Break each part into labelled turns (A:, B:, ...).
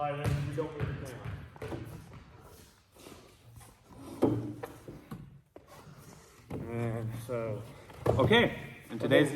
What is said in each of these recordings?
A: Alright, then we don't need to
B: And so, okay, in today's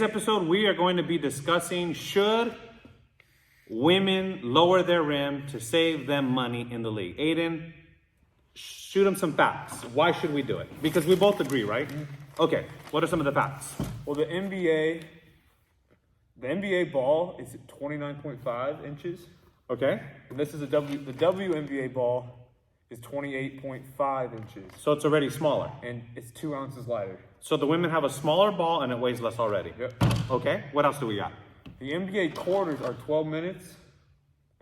B: episode, we are going to be discussing should women lower their rim to save them money in the league. Aiden, shoot them some facts. Why should we do it? Because we both agree, right? Mm-hmm. Okay, what are some of the facts?
A: Well, the NBA ball is 29.5 inches.
B: Okay.
A: And this is the WNBA ball is 28.5 inches.
B: So it's already smaller.
A: And it's 2 ounces lighter.
B: So the women have a smaller ball and it weighs less already.
A: Yep.
B: Okay, what else do we got?
A: The NBA quarters are 12 minutes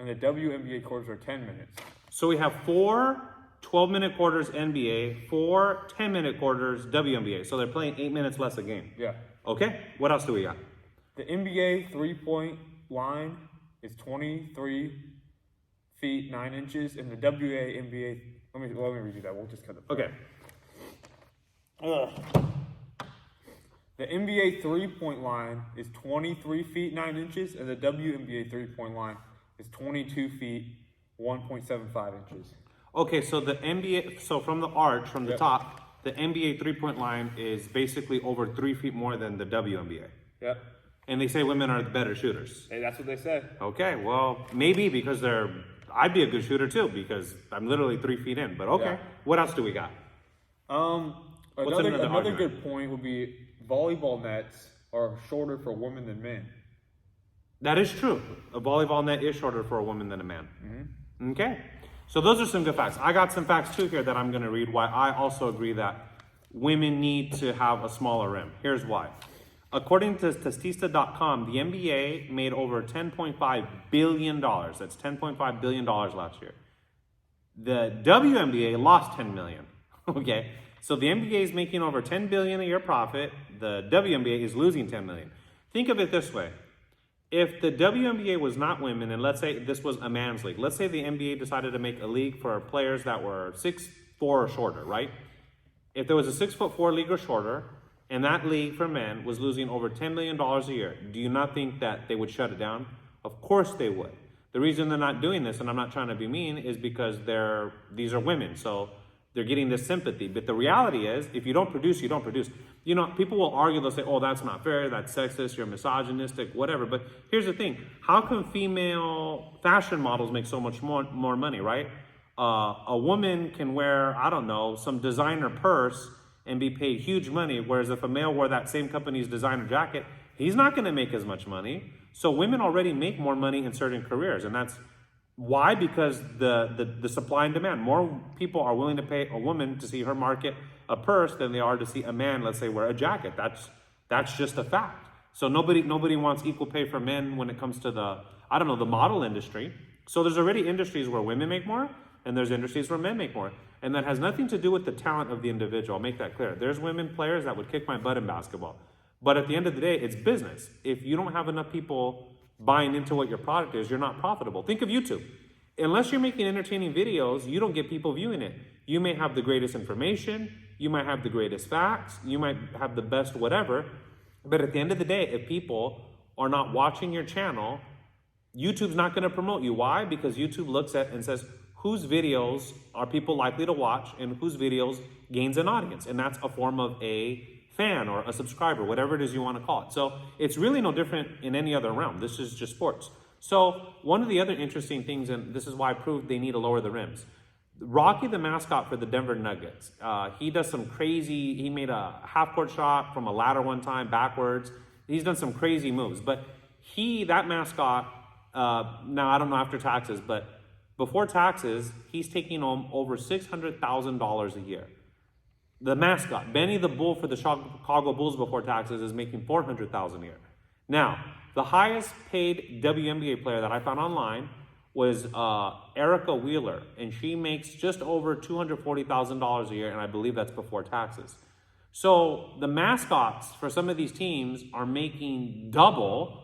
A: and the WNBA quarters are 10 minutes.
B: So we have 4 12-minute quarters NBA, 4 10-minute quarters WNBA. So they're playing 8 minutes less a game.
A: Yeah.
B: Okay, what else do we got?
A: The NBA three-point line is 23 feet 9 inches, and the WNBA. Let me redo that. We'll just cut it.
B: Okay.
A: The NBA three-point line is 23 feet 9 inches, and the WNBA three-point line is 22 feet 1.75 inches.
B: Okay, so the NBA, so from the arch, from the top, the NBA three-point line is basically over 3 feet more than the WNBA.
A: Yep.
B: And they say women are the better shooters.
A: Hey, that's what they said.
B: Okay, well, maybe because I'd be a good shooter too because I'm literally 3 feet in, but okay. Yeah. What else do we got?
A: Another good point would be volleyball nets are shorter for women than men.
B: That is true. A volleyball net is shorter for a woman than a man. Mm-hmm. Okay. So those are some good facts. I got some facts too here that I'm going to read why I also agree that women need to have a smaller rim. Here's why. According to Statista.com, the NBA made over $10.5 billion. That's $10.5 billion last year. The WNBA lost $10 million. Okay. So the NBA is making over $10 billion a year profit. The WNBA is losing $10 million. Think of it this way. If the WNBA was not women, and let's say this was a man's league, let's say the NBA decided to make a league for players that were 6'4" or shorter, right? If there was a 6'4" league or shorter, and that league for men was losing over $10 million a year, do you not think that they would shut it down? Of course they would. The reason they're not doing this, and I'm not trying to be mean, is because these are women, so they're getting this sympathy. But the reality is, if you don't produce, you don't produce. You know, people will argue, they'll say, oh, that's not fair, that's sexist, you're misogynistic, whatever. But here's the thing. How come female fashion models make so much more money, right? A woman can wear, I don't know, some designer purse and be paid huge money, whereas if a male wore that same company's designer jacket, he's not going to make as much money. So women already make more money in certain careers, and that's why? Because the supply and demand. More people are willing to pay a woman to see her market a purse than they are to see a man, let's say, wear a jacket. That's just a fact. So nobody wants equal pay for men when it comes to the model industry. So there's already industries where women make more, and there's industries where men make more. And that has nothing to do with the talent of the individual. I'll make that clear. There's women players that would kick my butt in basketball. But at the end of the day, it's business. If you don't have enough people buying into what your product is, you're not profitable. Think of YouTube. Unless you're making entertaining videos, you don't get people viewing it. You may have the greatest information, you might have the greatest facts, you might have the best whatever, but at the end of the day, if people are not watching your channel, YouTube's not going to promote you. Why? Because YouTube looks at and says, whose videos are people likely to watch and whose videos gains an audience? And that's a form of a fan or a subscriber, whatever it is you want to call it. So it's really no different in any other realm. This is just sports. So one of the other interesting things, and this is why I proved they need to lower the rims. Rocky, the mascot for the Denver Nuggets, he does some crazy, he made a half-court shot from a ladder one time backwards. He's done some crazy moves. But that mascot, now I don't know after taxes, but before taxes, he's taking home over $600,000 a year. The mascot, Benny the Bull for the Chicago Bulls before taxes, is making $400,000 a year. Now, the highest paid WNBA player that I found online was Erica Wheeler, and she makes just over $240,000 a year, and I believe that's before taxes. So the mascots for some of these teams are making double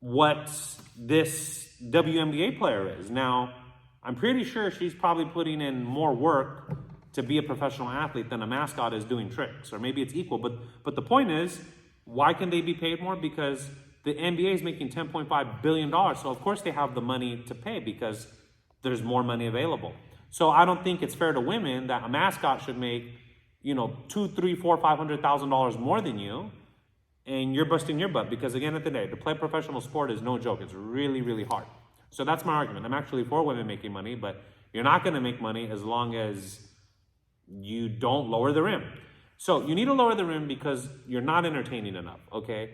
B: what this WNBA player is. Now, I'm pretty sure she's probably putting in more work to be a professional athlete than a mascot is doing tricks, or maybe it's equal. But the point is, why can they be paid more? Because The NBA is making $10.5 billion. So of course they have the money to pay because there's more money available. So I don't think it's fair to women that a mascot should make, $200,000, $300,000, $400,000, $500,000 more than you, and you're busting your butt. Because again, at the day, to play professional sport is no joke. It's really, really hard. So that's my argument. I'm actually for women making money, but you're not going to make money as long as you don't lower the rim. So you need to lower the rim because you're not entertaining enough. Okay,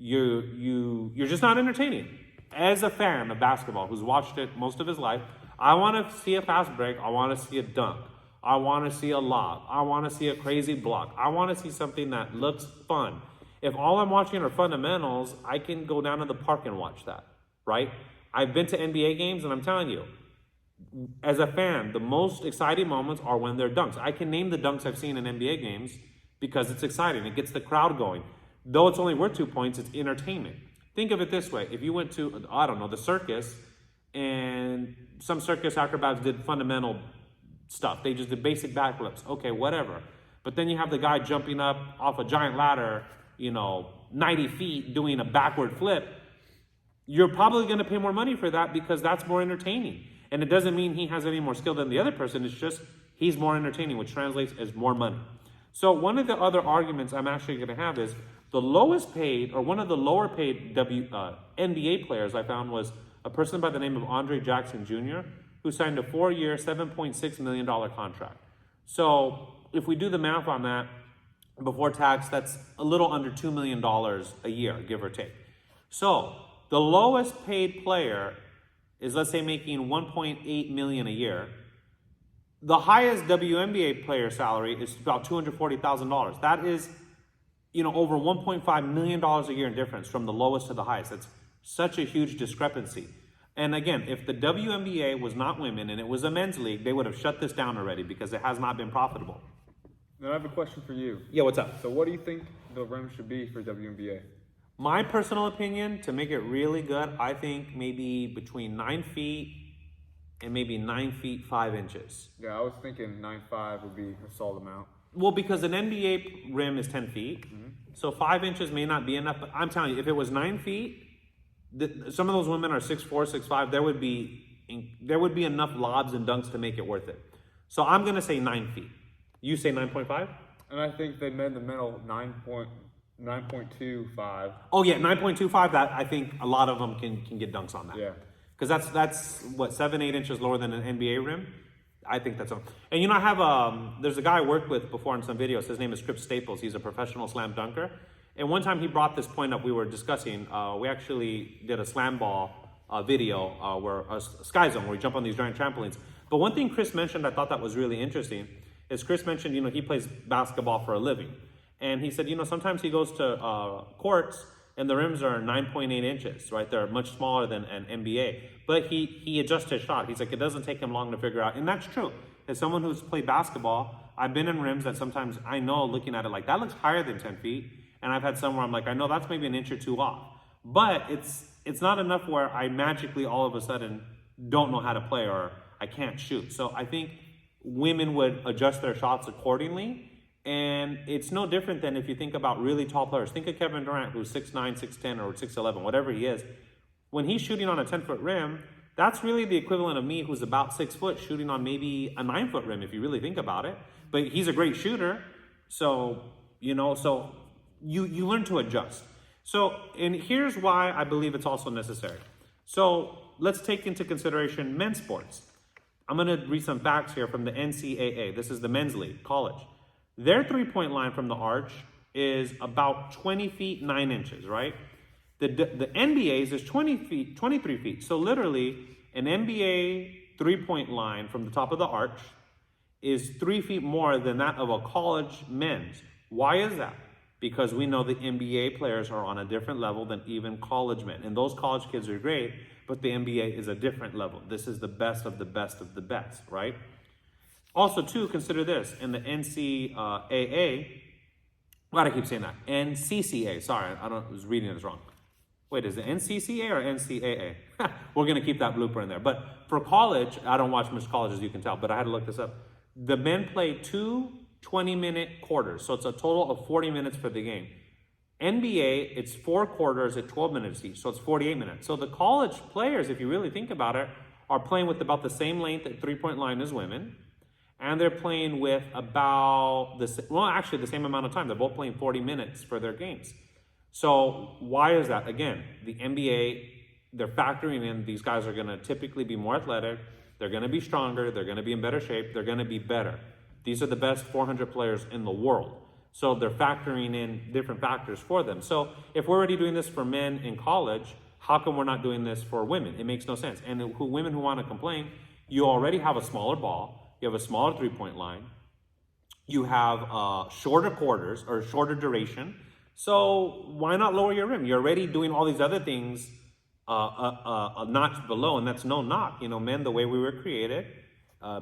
B: you're just not entertaining. As a fan of basketball who's watched it most of his life, I want to see a fast break. I want to see a dunk. I want to see a lob. I want to see a crazy block. I want to see something that looks fun. If all I'm watching are fundamentals, I can go down to the park and watch that, right? I've been to NBA games, and I'm telling you, as a fan, the most exciting moments are when they're dunks. I can name the dunks I've seen in NBA games because it's exciting. It gets the crowd going. Though it's only worth 2 points, it's entertainment. Think of it this way. If you went to, the circus, and some circus acrobats did fundamental stuff. They just did basic backflips. Okay, whatever. But then you have the guy jumping up off a giant ladder, 90 feet doing a backward flip. You're probably going to pay more money for that because that's more entertaining. And it doesn't mean he has any more skill than the other person. It's just he's more entertaining, which translates as more money. So one of the other arguments I'm actually going to have is the lowest paid, or one of the lower paid NBA players I found was a person by the name of Andre Jackson Jr., who signed a 4-year, $7.6 million contract. So if we do the math on that, before tax, that's a little under $2 million a year, give or take. So the lowest paid player is, let's say, making $1.8 million a year. The highest WNBA player salary is about $240,000. That is, over $1.5 million a year in difference from the lowest to the highest. That's such a huge discrepancy. And again, if the WNBA was not women and it was a men's league, they would have shut this down already because it has not been profitable.
A: Then I have a question for you.
B: Yeah, what's up?
A: So what do you think the rim should be for WNBA?
B: My personal opinion, to make it really good, I think maybe between 9 feet and maybe 9 feet 5 inches.
A: Yeah, I was thinking 9'5" would be a solid amount.
B: Well, because an NBA rim is 10 feet, so 5 inches may not be enough. But I'm telling you, if it was 9 feet, some of those women are 6'4", 6'5". There would be enough lobs and dunks to make it worth it. So I'm gonna say 9 feet. You say 9.5?
A: And I think they made the middle 9.25.
B: Oh yeah, 9.25. That I think a lot of them can get dunks on that.
A: Yeah.
B: Because that's what 7-8 inches lower than an NBA rim. I think that's all. And I have there's a guy I worked with before in some videos. His name is Script Staples. He's a professional slam dunker. And one time he brought this point up. We were discussing. We actually did a slam ball video where a sky zone where we jump on these giant trampolines. But one thing Chris mentioned I thought that was really interesting is Chris mentioned he plays basketball for a living, and he said sometimes he goes to courts and the rims are 9.8 inches, right? They're much smaller than an NBA, but he adjusts his shot. He's like, it doesn't take him long to figure out, and that's true. As someone who's played basketball, I've been in rims that sometimes I know looking at it like that looks higher than 10 feet, and I've had some where I'm like, I know that's maybe an inch or two off, but it's not enough where I magically all of a sudden don't know how to play or I can't shoot. So I think women would adjust their shots accordingly. And it's no different than if you think about really tall players. Think of Kevin Durant, who's 6'9", 6'10", or 6'11", whatever he is. When he's shooting on a 10-foot rim, that's really the equivalent of me, who's about 6 foot, shooting on maybe a 9-foot rim, if you really think about it. But he's a great shooter. So, so you learn to adjust. So, and here's why I believe it's also necessary. So let's take into consideration men's sports. I'm going to read some facts here from the NCAA. This is the men's league, college. Their three-point line from the arch is about 20 feet, 9 inches, right? The NBA's is 23 feet. So literally, an NBA three-point line from the top of the arch is 3 feet more than that of a college men's. Why is that? Because we know the NBA players are on a different level than even college men. And those college kids are great, but the NBA is a different level. This is the best of the best of the best, right? Also, too, consider this. In the NCAA, why do I keep saying that? NCCA, sorry, I was reading this wrong. Wait, is it NCCA or NCAA? We're going to keep that blooper in there. But for college, I don't watch much college, as you can tell, but I had to look this up. The men play 2 20-minute quarters, so it's a total of 40 minutes for the game. NBA, it's 4 quarters at 12 minutes each, so it's 48 minutes. So the college players, if you really think about it, are playing with about the same length at three-point line as women, and they're playing with about the same amount of time. They're both playing 40 minutes for their games. So why is that? Again, the NBA, they're factoring in these guys are going to typically be more athletic, they're going to be stronger, they're going to be in better shape, they're going to be better. These are the best 400 players in the world. So they're factoring in different factors for them. So if we're already doing this for men in college, how come we're not doing this for women? It makes no sense. And women who want to complain, you already have a smaller ball, you have a smaller three-point line, you have shorter quarters or shorter duration. So why not lower your rim? You're already doing all these other things a notch below, and that's no knock. You know, men, the way we were created,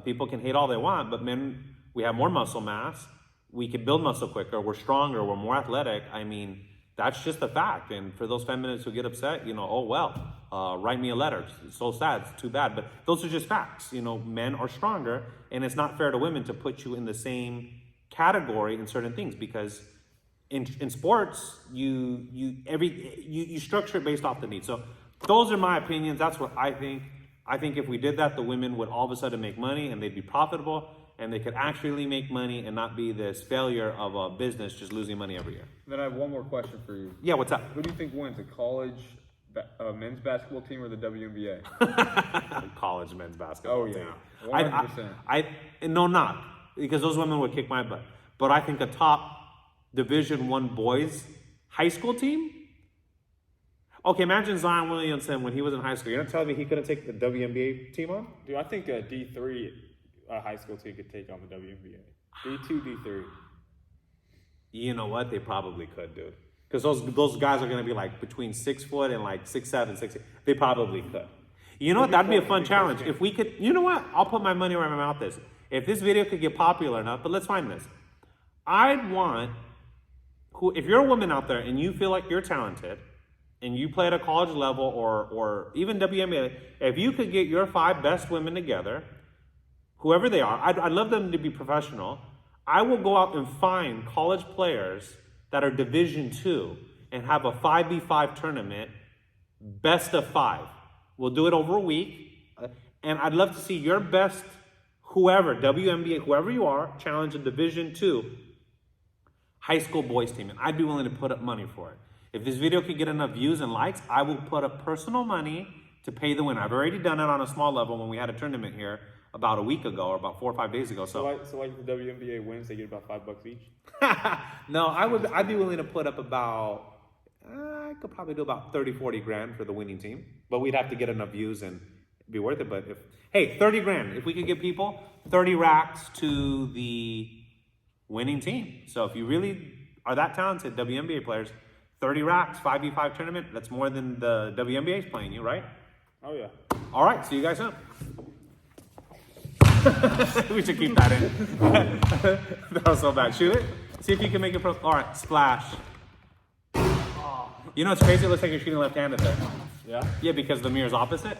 B: people can hate all they want, but men, we have more muscle mass. We can build muscle quicker, we're stronger, we're more athletic. I mean, that's just a fact. And for those feminists who get upset, you know, oh well, write me a letter. It's so sad, it's too bad. But those are just facts. You know, men are stronger, and it's not fair to women to put you in the same category in certain things, because in sports, you structure it based off the need. So those are my opinions. That's what I think. I think if we did that, the women would all of a sudden make money, and they'd be profitable, and they could actually make money and not be this failure of a business just losing money every year.
A: Then I have one more question for you.
B: Yeah, what's up?
A: Who do you think wins, a college men's basketball team or the WNBA?
B: College men's basketball
A: Oh,
B: team.
A: yeah. 100%.
B: No, not. Because those women would kick my butt. But I think a top Division I boys high school team? Okay, imagine Zion Williamson when he was in high school. You're not telling me he couldn't take the WNBA team on?
A: Dude, I think a D3 high school team could take on the WNBA. D2, D3.
B: You know what? They probably could, dude. Because those guys are going to be like between 6 foot and like 6'7", 6'8". They probably could. You know what? That'd be a fun challenge. If we could, you know what? I'll put my money where my mouth is. If this video could get popular enough, but let's find this. I'd want, if you're a woman out there and you feel like you're talented and you play at a college level or even WNBA, if you could get your 5 best women together, whoever they are, I'd love them to be professional. I will go out and find college players that are Division II and have a 5v5 tournament, best of 5. We'll do it over a week. And I'd love to see your best, whoever, WNBA, whoever you are, challenge a Division II high school boys team. And I'd be willing to put up money for it. If this video could get enough views and likes, I will put up personal money to pay the winner. I've already done it on a small level when we had a tournament here about a week ago or about 4 or 5 days ago. So
A: like if the WNBA wins, they get about $5 each?
B: No, I'd be willing to put up about, I could probably do about 30, 40 grand for the winning team, but we'd have to get enough views and be worth it. But hey, 30 grand, if we could get people 30 racks to the winning team. So if you really are that talented, WNBA players, 30 racks, 5v5 tournament, that's more than the WNBA is playing you, right?
A: Oh yeah.
B: All right, see you guys soon. We should keep that in. That was so bad. Shoot it. See if you can make it. All right, splash. Oh. You know, it's crazy. It looks like you're shooting left-handed there.
A: Yeah?
B: Yeah, because the mirror's opposite.